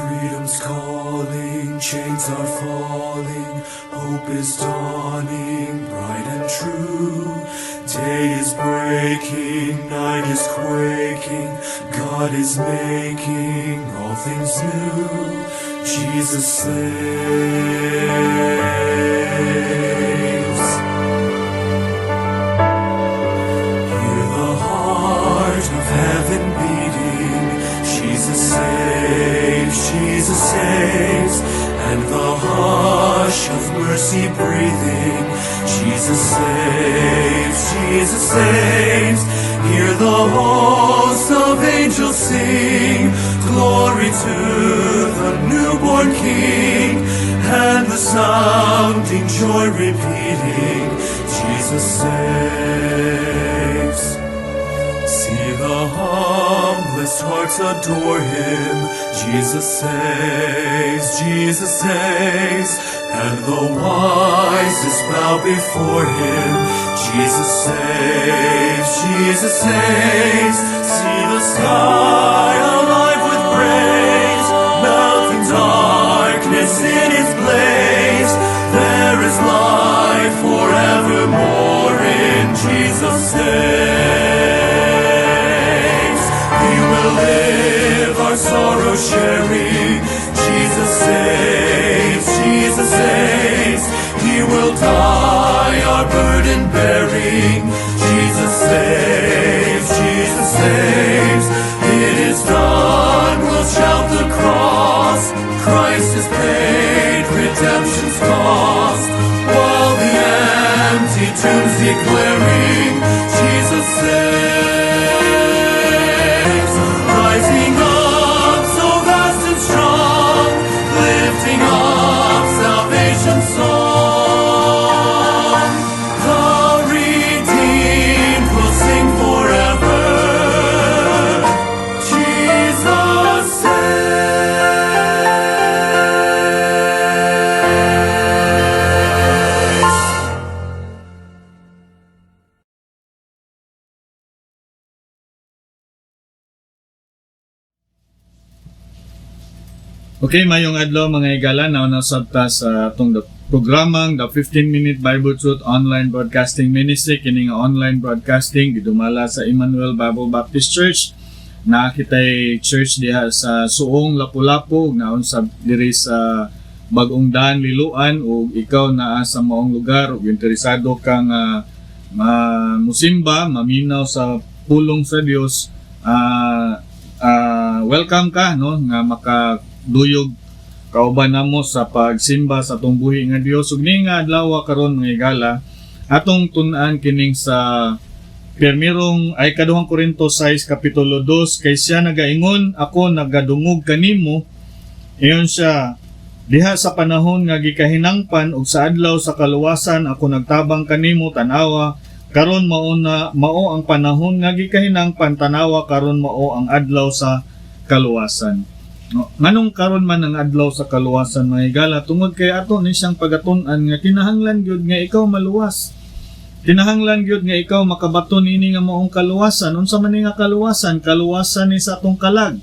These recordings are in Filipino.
Freedom's calling, chains are falling, hope is dawning, bright and true. Day is breaking, night is quaking, God is making all things new. Jesus saves. Hear the heart of heaven beating, Jesus saves, Jesus saves, and the hush of mercy breathing, Jesus saves, Jesus saves. Hear the host of angels sing, glory to the newborn King, and the sounding joy repeating, Jesus saves. See the humblest hearts adore Him, Jesus saves, Jesus saves, and the wisest bow before Him, Jesus saves, Jesus saves. See the sky alive with praise, melting darkness in His blaze. There is life forevermore in Jesus saves. We will live our sorrow sharing, Jesus saves, Jesus saves. He will die our burden bearing, Jesus saves, Jesus saves. It is done, we'll shout the cross, Christ has paid redemption's cost, while the empty tombs declaring, Jesus saves. Rising up so vast and strong, lifting up salvation's song. The redeemed will sing forever, Jesus saves. Okay, mayong adlaw mga igala, nauna sabta sa atong programang The 15-Minute Bible Truth Online Broadcasting Ministry. Kini nga online broadcasting gidumala sa Emmanuel Bible Baptist Church. Nakitay church diha sa Suong, Lapu-Lapu, naon sa diri sa Bagong Daan, Liloan, ug ikaw naa sa maong lugar ug interesado kang musimba, maminaw sa pulong sa Dios, welcome ka no nga makaduyog kauban namo sa pagsimba sa atong buhi nga Dios. Ug ning adlaw karon mga igala atong tun-an kining sa Pirmirong ay kaduhang Korinto 6 kapitulo 2, kay siya nagaingon, ako nagadungog kanimo, iyon siya, diha sa panahon nga gikahinangpan ug sa adlaw sa kaluwasan ako nagtabang kanimo tanawa, karon mao ang panahon nga gikahinangpan tanawa, karon mao ang adlaw sa kaluwasan. No, nganong karon man ang adlaw sa kaluwasan mga igala, tungod kay ato ni siyang pagatun-an nga kinahanglan gyud nga ikaw maluwas. Kinahanglan gyud nga ikaw makabaton ini nga maong kaluwasan. Unsa man ni nga kaluwasan? Kaluwasan ni sa atong kalag.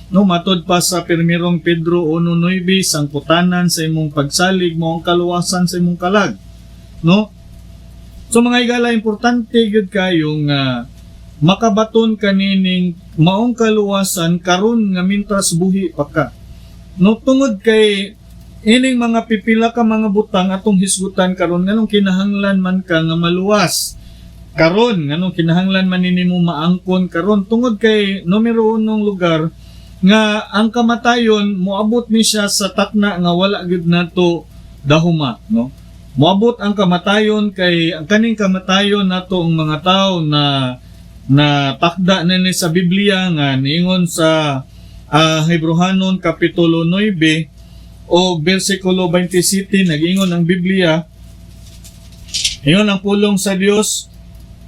No, matud pa sa Pirmirong Pedro 1:9, sangputanan sa imong pagsalig mo ang kaluwasan sa imong kalag. No? So mga igala, importante gyud kayo nga makabaton kanining maong kaluwasan karon nga mintras buhi pa ka. No, tungod kay ining mga pipila ka mga butang atong hisgutan karon nganong kinahanglan man ka nga maluwas. Karon nganong kinahanglan man nimo maangkon karon tungod kay numero 1 lugar nga ang kamatayon moabot ni siya sa takna nga wala gyud nato dahuma, no? Moabot ang kamatayon kay ang kaning kamatayon nato ang mga tao na takda na ni sa Biblia nga niingon sa Hebrehanon kapitulo 9 o versikulo 27, nag-ingon ang Biblia, ingon ang pulong sa Dios,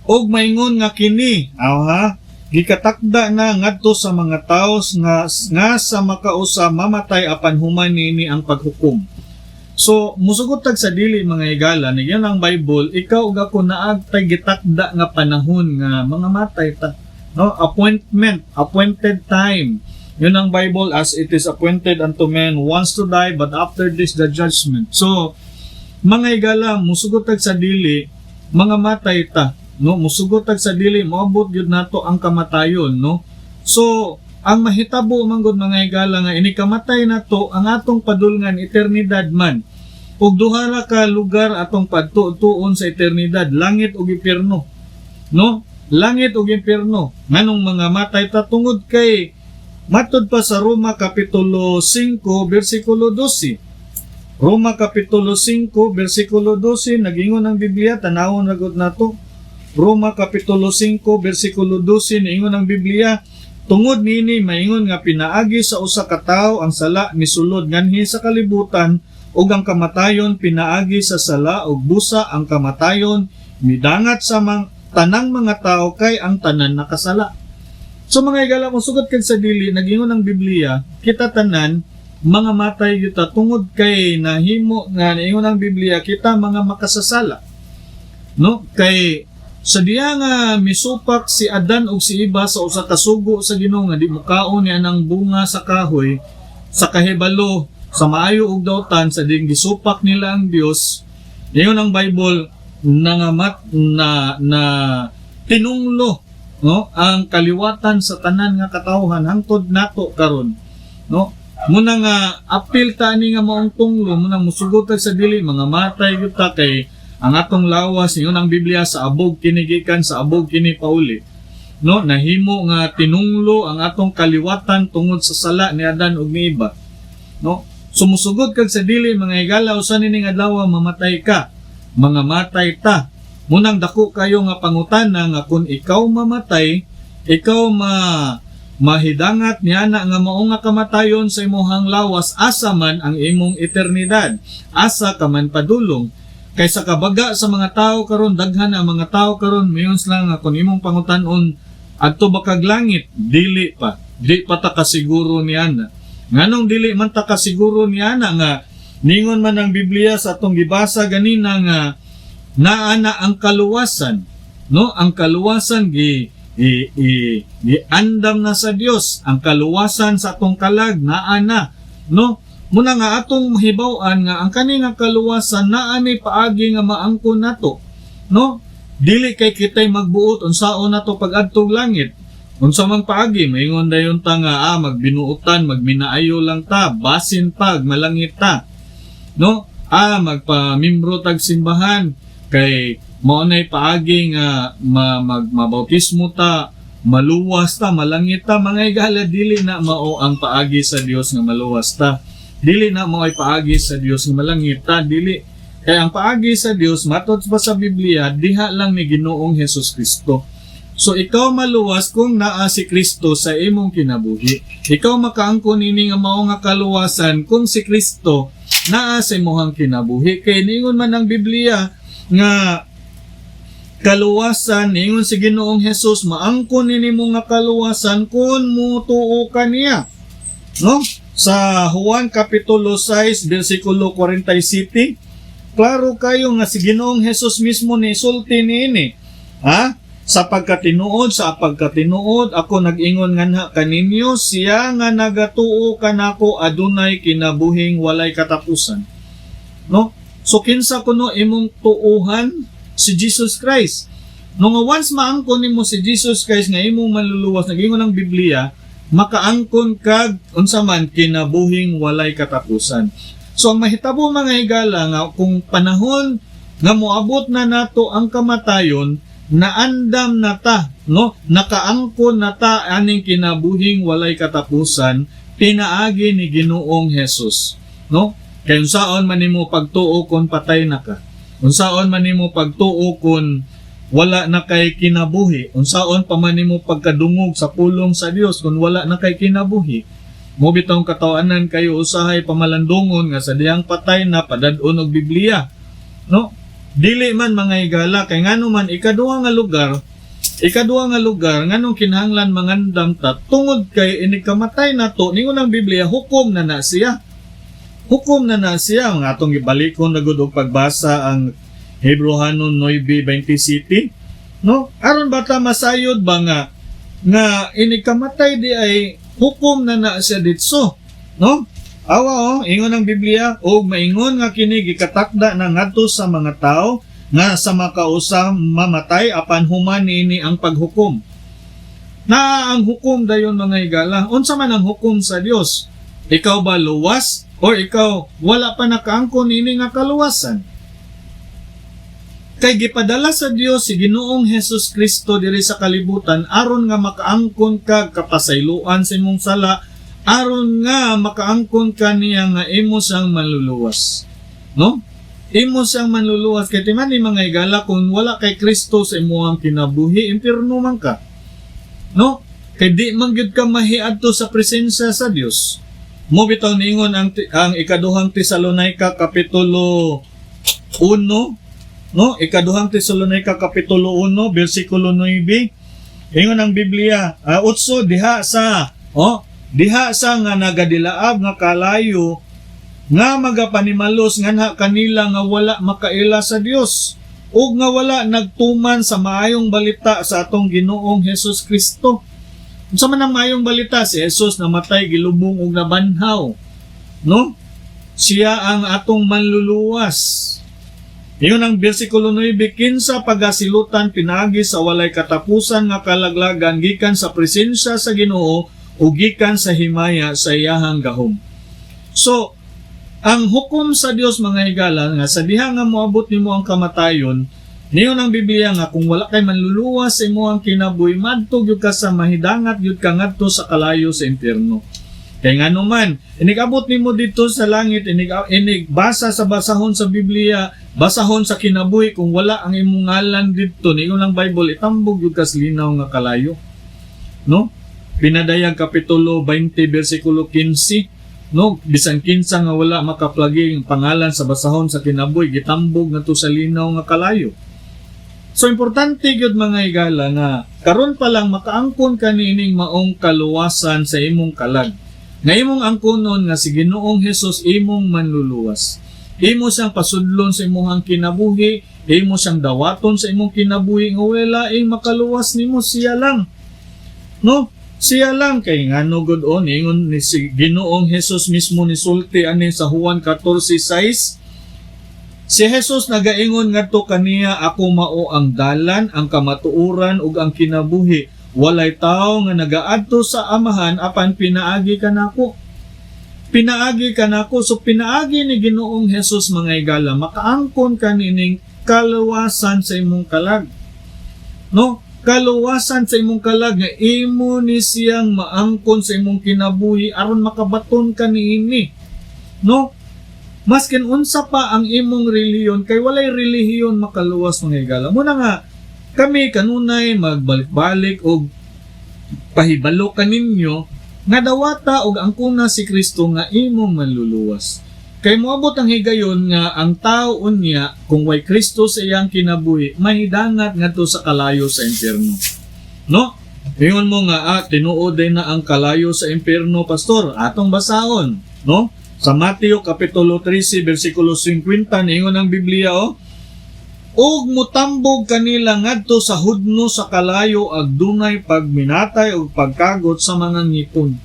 og maingon nga kini, gikatakda na ngadto sa mga taos nga sa makausa mamatay apan human nini ang paghukom. So musugot tag sa dili mga igala, nagyan ang Bible, ikaw ug ako naag tay gitakda nga panahon nga mga matay ta, no? Appointed time. Yun ang Bible, as it is appointed unto men once to die, but after this the judgment. So, mga higala, musugotag sa dili, mga matay ta, no? Musugotag sa dili, moabot gyud nato ang kamatayon, no? So, ang mahitabo man gud mga higala nga inikamatay nato ang atong padulngan eternidad man. Ug duha ra ka lugar atong padtuon sa eternidad, langit ug impierno. No? Langit ug impierno. Nganong mga matay ta tungod kay matud pa sa Roma kapitulo 5 bersikulo 12. Roma kapitulo 5 bersikulo 12 nagingon ang Biblia, tanawon ra gud nato. Roma kapitulo 5 bersikulo 12 niingon ang Biblia, tungod nini maingon nga pinaagi sa usa ka tawo ang sala misulod nganhi sa kalibutan ug ang kamatayon pinaagi sa sala ug busa ang kamatayon midangat sa tanang mga tao kay ang tanan nakasala. So mga higala, kung sugot kag sa dili nagingon ang Biblia, kita tanan mga matay yuta tungod kay nahimo nga niingon ang Biblia kita mga makasasala. No? Kay sa diya nga misupak si Adan ug si Eva sa usa ka sugo sa Ginoo nga di mukaon niya ng bunga sa kahoy sa kahibalo sa maayo ug dawtan sa ding gisupak nila ang Dios. Iyon ang Bible nangamat na tinunglo, no, ang kaliwatan sa tanan nga katawhan hangtod nato karon, no. Muna nga apil ta ani nga maong tunglo, muna musugot sa dili mga matay gyud ta kay ang atong lawas ingon ang Biblia sa abog kini gikan sa abog kini pauli, no, nahimo nga tinunglo ang atong kaliwatan tungod sa sala ni Adan ug ni Eva, no. Sumusugod kag sa dili mga higala, usa nining adlaw mamatay ka, mga matay ta. Munang dako kayo nga pangutana nga kung ikaw mamatay, ikaw mahidangat niana nga mao nga kamatayon sa imong lawas, asa man ang imong eternidad, asa ka man padulong. Kaysa kabaga sa mga tao karon, daghan ang mga tao karon mayon lang nga kung imong pangutan-on adto ba kag langit, dili pa ta kasiguro niana. Nganong dili man ta kasiguro niana nga ningon man ang Biblia sa atong gibasa ganina nga naana ang kaluwasan, no? Ang kaluwasan andam na sa Dios, ang kaluwasan sa atong kalag naana, no? Muna nga atong hibaw-an nga ang kaning kaluwasan naa ni paagi nga maangkon nato, no? Dili kay kitay magbuot unsaon nato pag-adtong langit. Unsa man paagi maingon dayon ta nga magbinuotan, magminaayo lang ta, basin pag malangit ta, no? Magpamimbro tag simbahan kay mao nay paagi nga mabautismo ta, maluwas ta, malangit ta. Mga higala, dili na mao ang paagi sa Dios nga maluwas ta. Dili na mao ay paagi sa Dios nga malangit ta, dili. Kay ang paagi sa Dios matud pa sa Biblia diha lang ni Ginoong Hesus Kristo. So ikaw maluwas kung naa si Kristo sa imong kinabuhi. Ikaw makaangkon nini nga mao nga kaluwasan kung si Kristo naa sa imong kinabuhi. Kay ningon man ang Biblia nga kaluwasan, ningon si Ginoong Hesus, maangkon nimo nga kaluwasan kung mutuo ka niya. No? Sa Juan kapitulo 6 bersikulo 47, klaro kayo nga si Ginoong Hesus mismo ni sulti niini. Sa pagkatinuod ako nag-ingon nga kaninyo, siya nga nagatuo kanako adunay kinabuhing walay katapusan. No? So kinsa kuno imong tuuhan si Jesus Christ. No nga once maangkon nimo si Jesus Christ nga imong maluluwas, nag-ingon ang Biblia, makaangkon kag unsa man kinabuhing walay katapusan. So ang mahitabo mga higala nga kung panahon nga moabot na nato ang kamatayon, naandam na ta, no? Nakaangkon na ta aning kinabuhing walay katapusan, pinaagi ni Ginoong Hesus, no? Kay unsaon man nimo pagtuo kon patay na ka? Unsaon man nimo pagtuo kon wala na kay kinabuhi? Unsaon pa man nimo pagkadungog sa pulong sa Dios kung wala na kay kinabuhi? Mo bitong katawanan kayo usahay pamalandungon nga sa diyang patay na padad-on og Biblia, no? Dili man mga higala, kay ngano man ikaduha nga lugar nganong kinahanglan mangandam ta tungod kay inikamatay nato, ningon ang Biblia, hukom na na siya. Hukom na na siya. Ang atong ibalikon na gud og pagbasa ang Hebrehanon 9:27, no? Aron bata masayod ba nga inikamatay di ay hukom na siya ditso, no? Awa ingon ang Biblia, og maingon nga kini gikatakda na ngadto sa mga tao nga sa makausa mamatay apan human niini ang paghukom. Na ang hukom dayon mga higala, unsa man ang hukom sa Dios? Ikaw ba luwas o ikaw wala pa nakaangkon niini nga kaluwasan? Kay gipadala sa Dios si Ginoong Hesus Kristo diri sa kalibutan aron nga makaangkon ka kapasayloan sa imong sala, aron nga makaangkon ka niya nga imo siyang manluluwas. No? Imo siyang manluluwas kay timan ni mga higala kung wala kay Kristo sa imong kinabuhi, impierno man ka. No? Kay di man gyud ka mahiadto sa presensya sa Dios. Mo bitaw niingon ang ikaduhang Tesalonica kapitulo 1, no? Ikaduhang Tesalonica kapitulo 1 bersikulo 9. Ingon ang Biblia, utso diha sa nga nagadilaab nga kalayo nga magapanimalos nganha kanila nga wala makaila sa Dios ug nga wala nagtuman sa maayong balita sa atong Ginoong Hesus Kristo. Unsa man ang maayong balita? Si Jesus namatay, gilubong ug nabanhaw, no? Siya ang atong manluluwas. Iyon ang bersikulo 9, kinsa pagasilutan pinagi sa walay katapusan nga kalaglagan gikan sa presensya sa Ginoo o gikan sa himaya sa iyahang gahom. So, ang hukom sa Dios mga higala nga sa diha nga moabot nimo ang kamatayon, niyon ang Biblia nga kung wala kay manluluwas sa imo ang kinabuhi, madto gyud ka sa mahidangat gyud ka ngadto sa kalayo sa impierno. Kay ngano man, inigabot nimo dito sa langit, basa sa basahon sa Biblia, basahon sa kinabuhi kung wala ang imong ngalan dito, niyon ang Bible itambog gyud ka sa linaw nga kalayo. No? Pinadayag kapitulo 20 bersikulo 15, no, bisan kinsa nga wala makaplagi ang pangalan sa basahon sa kinabuhi gitambog ngadto sa linaw nga kalayo. So importante gyud mga higala nga karon pa lang makaangkon ka niining maong kaluwasan sa imong kalag. Nga imong angkonon nga si Ginoong Hesus imong manluluwas. Imo siyang pasudlon sa imong kinabuhi, imo siyang dawaton sa imong kinabuhi nga wala ing makaluwas nimo, siya lang. No? Siya lang kay ngano gud ingon ni si Ginoong Hesus mismo ni sulti ani sa Juan 14:6. Si Jesus nagaingon ngadto kaniya, ako mao ang dalan, ang kamatuoran ug ang kinabuhi. Walay tawo nga nagaadto sa Amahan apan pinaagi kanako. Pinaagi kanako, so pinaagi ni Ginoong Hesus mga higala, makaangkon ka nining kaluwasan sa imong kalag. No? Kaluwasan sa imong kalag nga imo ni siyang maangkon sa imong kinabuhi aron makabaton ka niini. No? Maskin unsa pa ang imong relihiyon, kay walay relihiyon makaluwas mga higala. Muna nga, kami kanunay magbalik-balik o pahibalo kaninyo nga dawata og angkuna si Kristo nga imong manluluwas. Kay moabot ang higayon nga ang tao unya kung way Kristo sa iyang kinabuhi, mahidangat ngadto sa kalayo sa impierno. No? Ingon mo nga tinuod din na ang kalayo sa impierno, pastor. Atong basahon, no? Sa Mateo kapitulo 13 bersikulo 50 ningon ang Biblia ug mutambog kanila ngadto sa hudno sa kalayo ag dunay pagminatay ug pagkagot sa mga ngipon.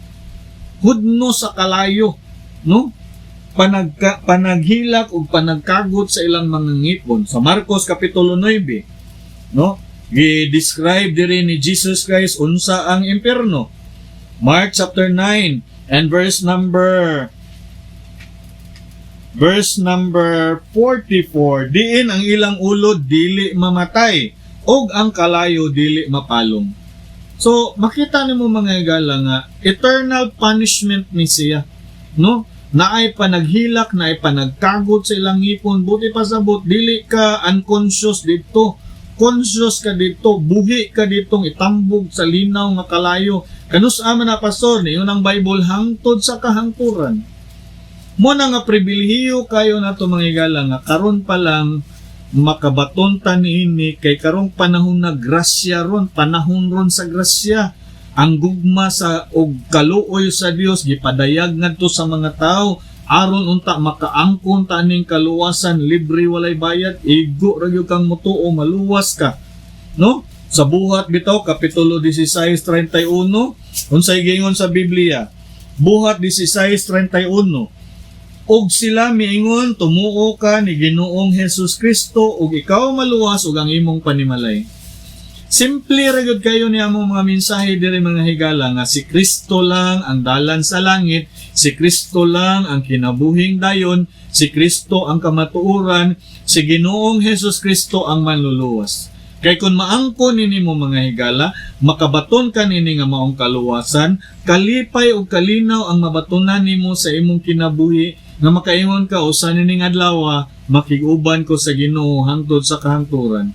Hudno sa kalayo, no? Panaghilak ug panagkagot sa ilang mga ngipon. Sa Marcos kapitulo 9, no? Gi-describe diri ni Jesus Christ unsa ang impierno. Mark chapter 9 and verse number 44, diin ang ilang ulod dili mamatay og ang kalayo dili mapalong. So makita nimo mga higala nga eternal punishment ni siya, no? Naay panaghilak, naay panagkagot sa ilang ngipon, buti pa sabot dili ka unconscious dito, conscious ka dito, buhi ka ditong itambog sa linaw nga kalayo. Kanus-a man na pastor niyon ang Bible hangtod sa kahangturan. Mo na nga pribilehiyo kayo na ito mga higala nga karon pa lang makabaton ta niini kay karong panahon na grasya ron, panahon ron sa grasya. Ang gugma sa og kaluoy sa Dios gipadayag ngadto sa mga tao aron unta makaangkon ta ning kaluwasan, libre walay bayad, igo ra gyud kang mutuo maluwas ka. No? Sa Buhat bitaw kapitulo 16:31, Unsay giingon sa Biblia, buhat 16:31. Og sila miingon, tumuo ka ni Ginoong Hesus Kristo ug ikaw maluwas ug ang imong panimalay. Simple ra gyud kayo ni among mga mensahe diri mga higala nga si Kristo lang ang dalan sa langit, si Kristo lang ang kinabuhing dayon, si Kristo ang kamatuoran, si Ginoong Hesus Kristo ang manluluwas. Kay kung maangkon nini mo mga higala, makabaton ka nini nga maong kaluwasan, kalipay ug kalinaw ang mabatunan nimo sa imong kinabuhi, nga makaingon ka usa nining adlaw makiguban ko sa Ginoo hangtod sa kahangturan.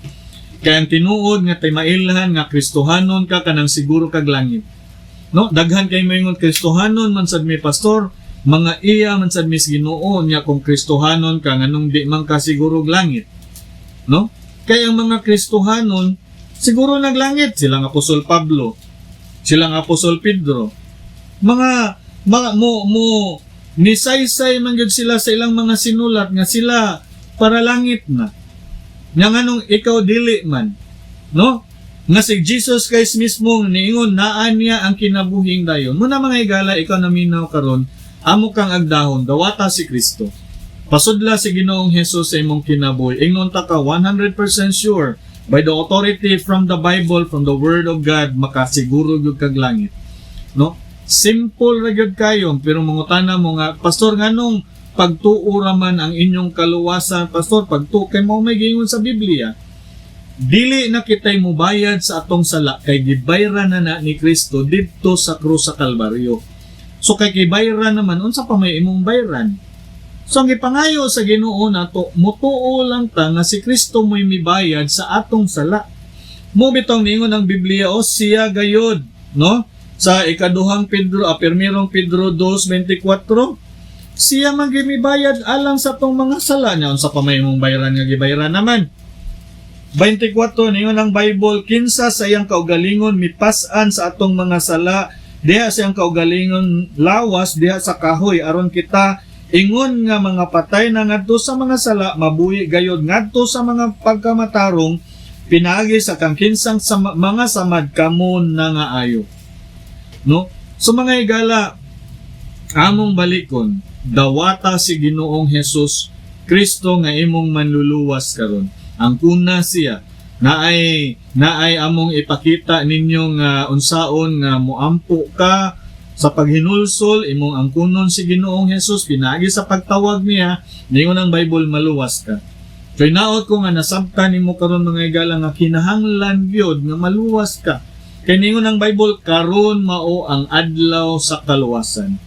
Kaya ang tinuod nga tay mailhan nga Kristohanon ka kanang siguro kag langit. No, daghan kay moingon Kristohanon man sad mi pastor, mga iya man sad mis Ginoo nya kung Kristohanon ka nganong di man ka siguro og langit. No? Kaya ang mga Kristohanon siguro naglangit, silang Apostol Pablo, silang Apostol Pedro. Mga nisaysay man gyud sila sa ilang mga sinulat nga sila para langit na. Nga nganong ikaw dili man, no? Nga si Jesus Christ mismo niingon naa niya ang kinabuhing dayon. Muna mga higala, ikaw naminaw karon, amo kang agdahon dawata si Kristo. Pasudla si Ginoong Hesus sa imong kinabuhi. Ingon ta ka 100% sure by the authority from the Bible, from the Word of God, makasiguro gyud kag langit. No? Simple ra gyud kayo, pero mangutana mo nga, pastor nganong pagtuo man ang inyong kaluwasan, pastor, pagtuo kay mao may giingon sa Biblia. Dili na kitay mubayad sa atong sala kay gibayran na ni Kristo didto sa krus sa Kalbaryo. So kay gibayran naman unsa pa may imong bayran? So ang gipangayo sa Ginoo nato, mutuo lang ta nga si Kristo mo'y mibayad sa atong sala. Mo bitong niingon ang Biblia o siya gayod, no? Sa ikaduhang Pedro, pirmirong Pedro 2:24, siya man gimibayad alang sa tong mga sala niya. Unsa pa may imong bayran nga gibayran naman? 24 niyon ang Bible, kinsa sa iyang kaugalingon mipas-an sa atong mga sala, diha sa iyang kaugalingon lawas diha sa kahoy aron kita ingon nga mga patay na ngadto sa mga sala, mabuhi gayod ngadto sa mga pagkamatarong, pinaagi sa kang kinsang mga samad kamo na nga ayo. No? So mga higala, among balikon, dawata si Ginoong Hesus Kristo nga imong manluluwas karon. Ang kuna siya naay among ipakita ninyo nga unsaon nga moampo ka sa paghinulsol imong angkunon si Ginoong Hesus pinaagi sa pagtawag niya, ningon ang Bible maluwas ka. Kay naot ko nga nasabtan nimo karon mga higala nga kinahanglan gyud nga maluwas ka. Kay ningon ang Bible karon mao ang adlaw sa kaluwasan.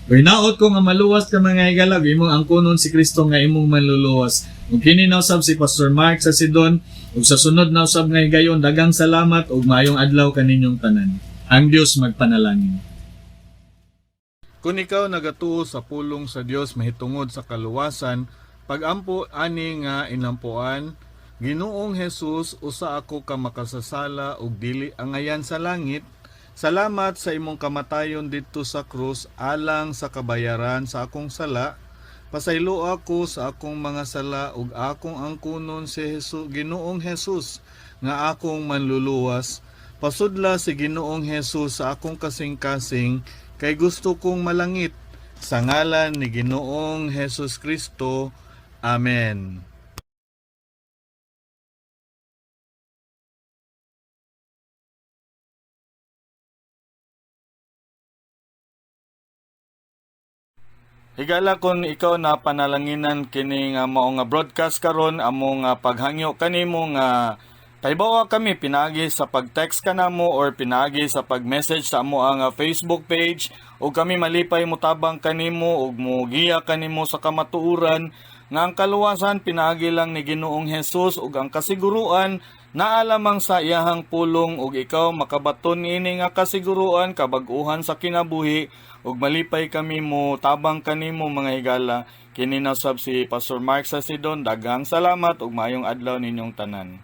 Naot ko nga maluwas ka mga higala, imong angkunon si Kristo nga imong manluluwas. Ug kini nausab si Pastor Mark sa Sidon, ug sa sunod nausab nga higayon, dagang salamat ug maayong adlaw kaninyong tanan. Ang Dios magpanalangin. Kung ikaw nagatuo sa pulong sa Dios mahitungod sa kaluwasan, pag-ampo ani nga inampuan, Ginoong Hesus, usa ako ka makasasala ug dili angayan sa langit. Salamat sa imong kamatayon didto sa krus alang sa kabayaran sa akong sala. Pasaylo ako sa akong mga sala ug akong angkunon si Ginoong Hesus nga akong manluluwas. Pasudla si Ginoong Hesus sa akong kasing-kasing kay gusto kong malangit. Sa ngalan ni Ginoong Hesus Kristo. Amen. Higala kung ikaw na panalanginan kini nga mao nga broadcast karon amo nga paghangyo kanimo nga taybawa kami pinagi sa pag-text kanamo or pinagi sa pag-message sa amo ang Facebook page ug kami malipay mutabang kanimo ug mugiya kanimo sa kamatuoran nga ang kaluwasan pinagi lang ni Ginoong Hesus ug ang kasiguruan naa lamang sa iyahang pulong ug ikaw makabaton niini nga kasiguruan kabag-uhan sa kinabuhi ug malipay kami mo tabang kanimo mga higala. Kini nasab si Pastor Mark sa Sidon, daghang salamat ug maayong adlaw ninyong tanan.